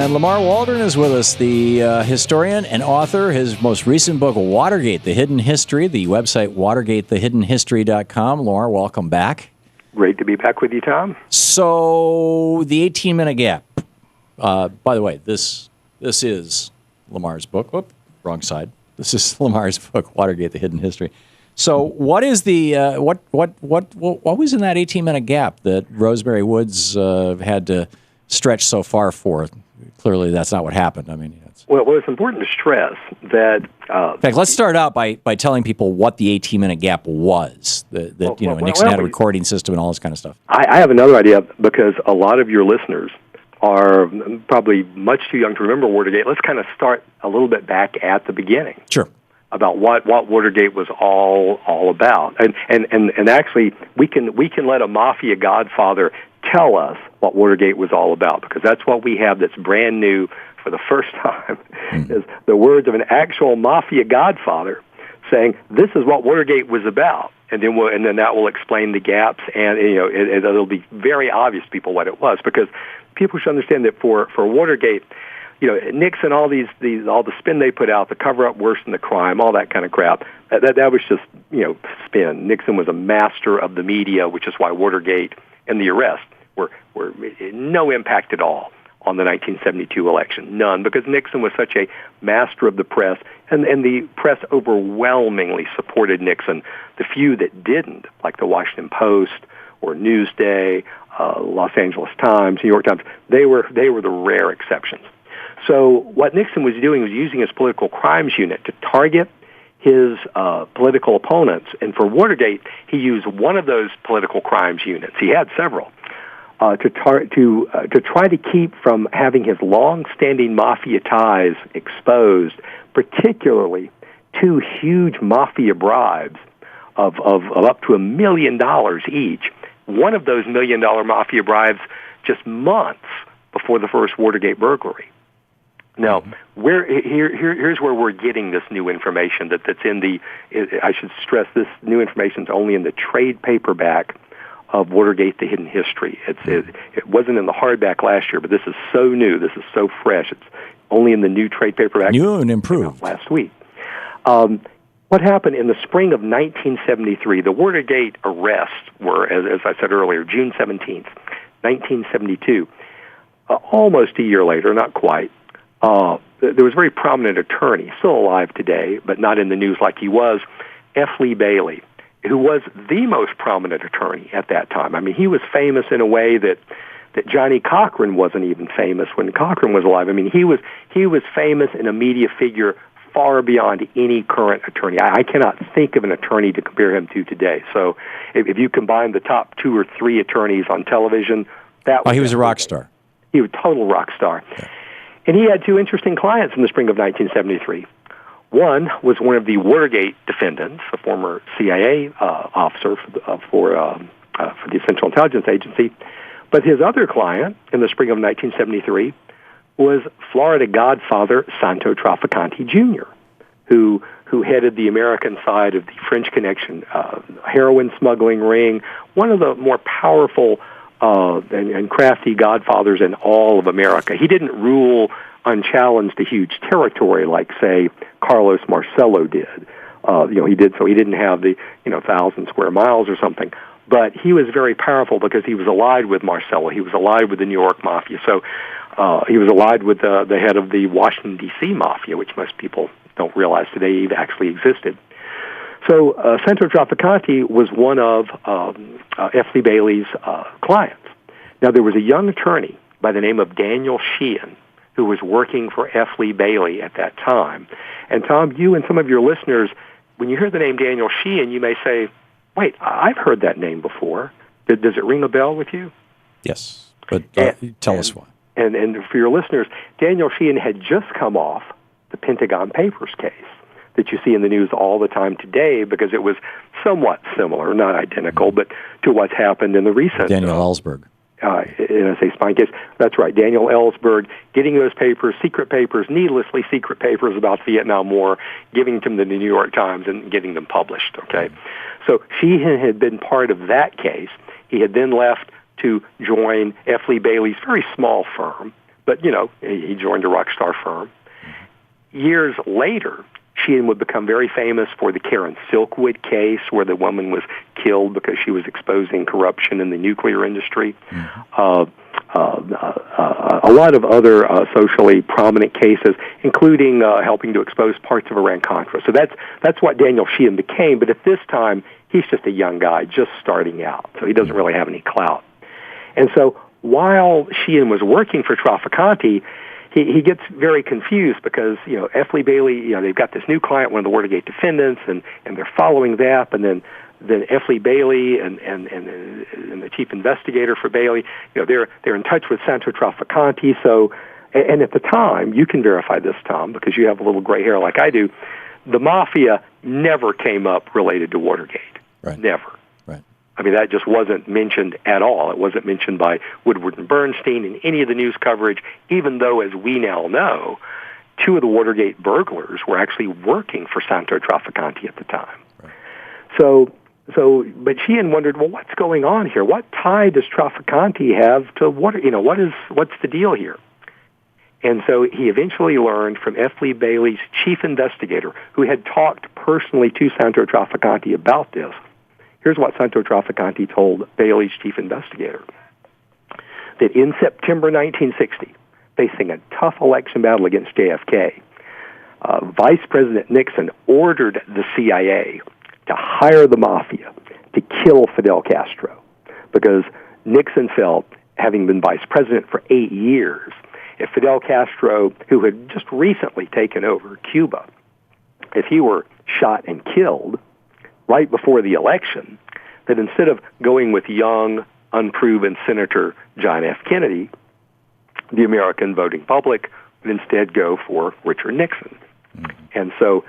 And Lamar Waldron is with us, the historian and author. His most recent book, Watergate, The Hidden History, the website watergatethehiddenhistory.com. Lamar, welcome back. Great to be back with you, Tom. So, the 18-minute gap. By the way, this is Lamar's book. Whoop, wrong side. This is Lamar's book, Watergate, The Hidden History. So, what is the what was in that 18-minute gap that Rosemary Woods had to stretch so far for? Clearly, that's not what happened. I mean, well, it's important to stress that. In fact, let's start out by telling people what the 18-minute gap was. Nixon had a recording system and all this kind of stuff. I have another idea because a lot of your listeners are probably much too young to remember Watergate. Let's kind of start a little bit back at the beginning. Sure. About what Watergate was all about, and actually we can let a mafia godfather tell us what Watergate was all about, because that's what we have that's brand new for the first time, is the words of an actual mafia godfather saying this is what Watergate was about, and then that will explain the gaps, and it'll be very obvious to people what it was, because people should understand that for Watergate, Nixon, all the spin they put out, the cover-up worse than the crime, all that kind of crap, that was just, spin. Nixon was a master of the media, which is why Watergate and the arrest were no impact at all on the 1972 election. None, because Nixon was such a master of the press, and the press overwhelmingly supported Nixon. The few that didn't, like the Washington Post or Newsday, Los Angeles Times, New York Times, they were the rare exceptions. So what Nixon was doing was using his political crimes unit to target his political opponents. And for Watergate, he used one of those political crimes units. He had several. To try to keep from having his long-standing mafia ties exposed, particularly two huge mafia bribes of up to $1 million each. One of those $1 million mafia bribes just months before the first Watergate burglary. Now, here's where we're getting this new information that's in the. I should stress this new information is only in the trade paperback of Watergate: The Hidden History. It wasn't in the hardback last year, but this is so new. This is so fresh. It's only in the new trade paperback. New and improved. Last week. What happened in the spring of 1973? The Watergate arrests were, as I said earlier, June 17th, 1972. Almost a year later, not quite. There was a very prominent attorney, still alive today, but not in the news like he was, F. Lee Bailey, who was the most prominent attorney at that time. I mean, he was famous in a way that Johnny Cochran wasn't even famous when Cochran was alive. I mean, he was famous and a media figure far beyond any current attorney. I cannot think of an attorney to compare him to today. So if you combine the top 2 or 3 attorneys on television, he was a rock star. He was a total rock star. Yeah. And he had 2 interesting clients in the spring of 1973. One was one of the Watergate defendants, a former CIA officer for the Central Intelligence Agency. But his other client in the spring of 1973 was Florida Godfather Santo Trafficante Jr., who headed the American side of the French Connection heroin smuggling ring, one of the more powerful and crafty godfathers in all of America. He didn't rule unchallenged a huge territory like, say, Carlos Marcello did. He didn't have the 1,000 square miles or something. But he was very powerful because he was allied with Marcello. He was allied with the New York Mafia. So he was allied with the head of the Washington, D.C. Mafia, which most people don't realize today actually existed. So Santo Trafficante was one of F. Lee Bailey's clients. Now, there was a young attorney by the name of Daniel Sheehan who was working for F. Lee Bailey at that time. And, Tom, you and some of your listeners, when you hear the name Daniel Sheehan, you may say, wait, I've heard that name before. Does it ring a bell with you? Yes, but tell us why. And for your listeners, Daniel Sheehan had just come off the Pentagon Papers case that you see in the news all the time today, because it was somewhat similar, not identical, but to what's happened in the recent Daniel Ellsberg NSA spying case. That's right, Daniel Ellsberg getting those papers, secret papers, needlessly secret papers about the Vietnam War, giving them to the New York Times and getting them published. Okay, so Sheehan had been part of that case. He had then left to join F. Lee Bailey's very small firm But, he joined a rock star firm. Years later, Sheehan would become very famous for the Karen Silkwood case, where the woman was killed because she was exposing corruption in the nuclear industry. A lot of other socially prominent cases, including helping to expose parts of Iran-Contra. So that's what Daniel Sheehan became. But at this time, he's just a young guy just starting out, so he doesn't really have any clout. And so while Sheehan was working for Trafficante, he gets very confused because, F. Lee Bailey, they've got this new client, one of the Watergate defendants, and they're following that, and then F. Lee Bailey and the chief investigator for Bailey, they're in touch with Santo Trafficante. So, and at the time, you can verify this, Tom, because you have a little gray hair like I do, the Mafia never came up related to Watergate. Right. Never. Right. I mean, that just wasn't mentioned at all. It wasn't mentioned by Woodward and Bernstein in any of the news coverage, even though, as we now know, two of the Watergate burglars were actually working for Santo Trafficante at the time. Right. But Sheehan wondered, well, what's going on here? What tie does Trafficante have to what's the deal here? And so he eventually learned from F. Lee Bailey's chief investigator, who had talked personally to Santo Trafficante about this. Here's what Santo Trafficante told Bailey's chief investigator, that in September 1960, facing a tough election battle against JFK, Vice President Nixon ordered the CIA to hire the Mafia to kill Fidel Castro, because Nixon felt, having been vice president for 8 years, if Fidel Castro, who had just recently taken over Cuba, if he were shot and killed right before the election, that instead of going with young, unproven Senator John F. Kennedy, the American voting public would instead go for Richard Nixon. And so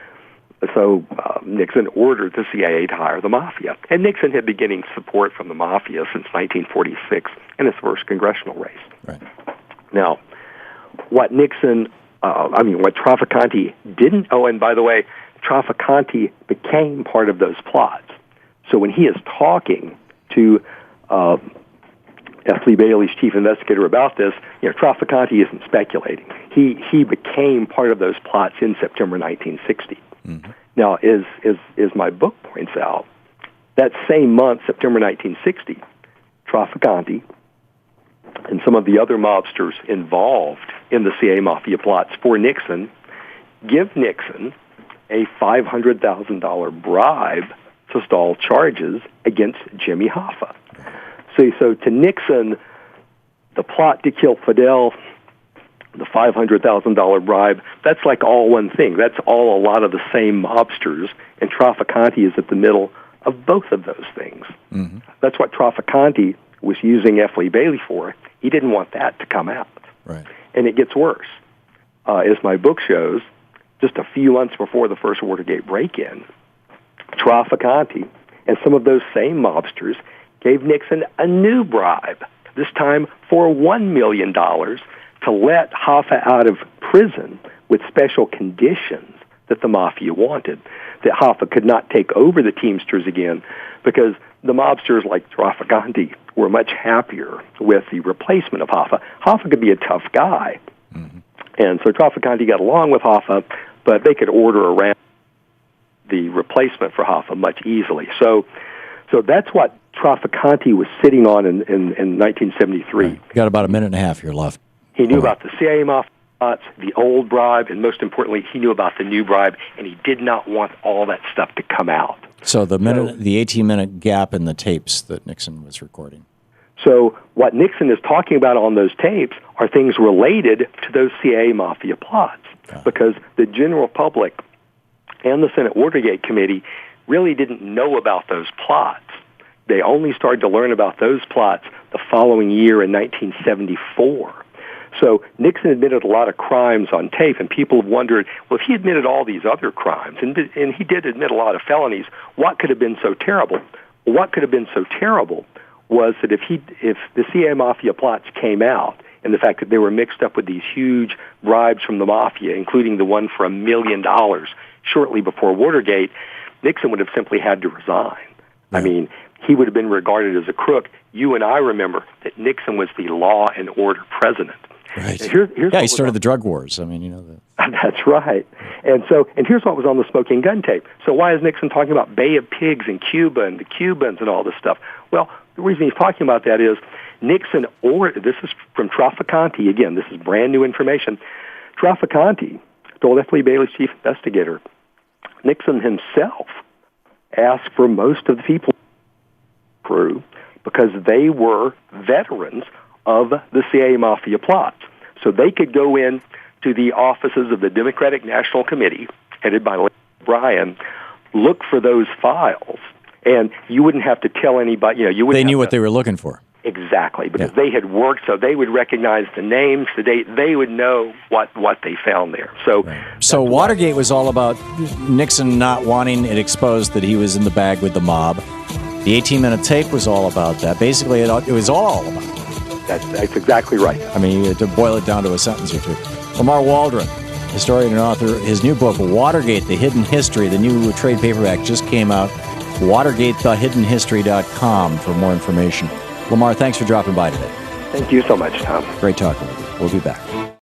Nixon ordered the CIA to hire the Mafia. And Nixon had been getting support from the Mafia since 1946 in his first congressional race. Right. Now, what Trafficante didn't, and by the way, Trafficante became part of those plots. So when he is talking to F. Lee Bailey's chief investigator about this, Trafficante isn't speculating. He became part of those plots in September 1960. Mm-hmm. Now, as my book points out, that same month, September 1960, Trafficante and some of the other mobsters involved in the CIA-Mafia plots for Nixon give Nixon a $500,000 bribe to stall charges against Jimmy Hoffa. So to Nixon, the plot to kill Fidel, the $500,000 bribe, that's like all one thing. That's all a lot of the same mobsters, and Trafficante is at the middle of both of those things. Mm-hmm. That's what Trafficante was using F. Lee Bailey for. He didn't want that to come out. Right. And it gets worse. As my book shows, just a few months before the first Watergate break-in, Trafficante and some of those same mobsters gave Nixon a new bribe, this time for $1 million, to let Hoffa out of prison with special conditions that the Mafia wanted, that Hoffa could not take over the Teamsters again, because the mobsters like Trafficante were much happier with the replacement of Hoffa. Hoffa could be a tough guy. Mm-hmm. And so Trafficante got along with Hoffa, but they could order around the replacement for Hoffa much easily. So that's what Trafficante was sitting on in 1973. Right. Got about a minute and a half here left. He knew about the CIA-Mafia plots, the old bribe, and most importantly, he knew about the new bribe, and he did not want all that stuff to come out. So the 18-minute gap in the tapes that Nixon was recording. So what Nixon is talking about on those tapes are things related to those CIA-Mafia plots, because the general public and the Senate Watergate Committee really didn't know about those plots. They only started to learn about those plots the following year in 1974. So Nixon admitted a lot of crimes on tape, and people have wondered, well, if he admitted all these other crimes, and he did admit a lot of felonies, what could have been so terrible? Well, what could have been so terrible was that if the CIA-Mafia plots came out, and the fact that they were mixed up with these huge bribes from the Mafia, including the one for $1 million shortly before Watergate, Nixon would have simply had to resign. Yeah. I mean, he would have been regarded as a crook. You and I remember that Nixon was the law and order president. Right. Here's yeah, what he was started on- the drug wars. I mean, you know that. That's right. And here's what was on the smoking gun tape. So why is Nixon talking about Bay of Pigs in Cuba and the Cubans and all this stuff? Well, the reason he's talking about that is Nixon, or this is from Trafficante, again, this is brand new information. Trafficante told F. Lee Bailey's chief investigator, Nixon himself asked for most of the people crew because they were veterans of the CIA-Mafia plots. So they could go in to the offices of the Democratic National Committee, headed by Bryan, look for those files, and you wouldn't have to tell anybody. You wouldn't. They knew what they were looking for. Exactly, because they had worked, so they would recognize the names, the date. They would know what they found there. So, So Watergate was all about Nixon not wanting it exposed that he was in the bag with the mob. The 18-minute tape was all about that. Basically, it was all about that. That's exactly right. I mean, to boil it down to a sentence or two. Lamar Waldron, historian and author, his new book, Watergate, The Hidden History, the new trade paperback just came out. WatergateTheHiddenHistory.com for more information. Lamar, thanks for dropping by today. Thank you so much, Tom. Great talking with you. We'll be back.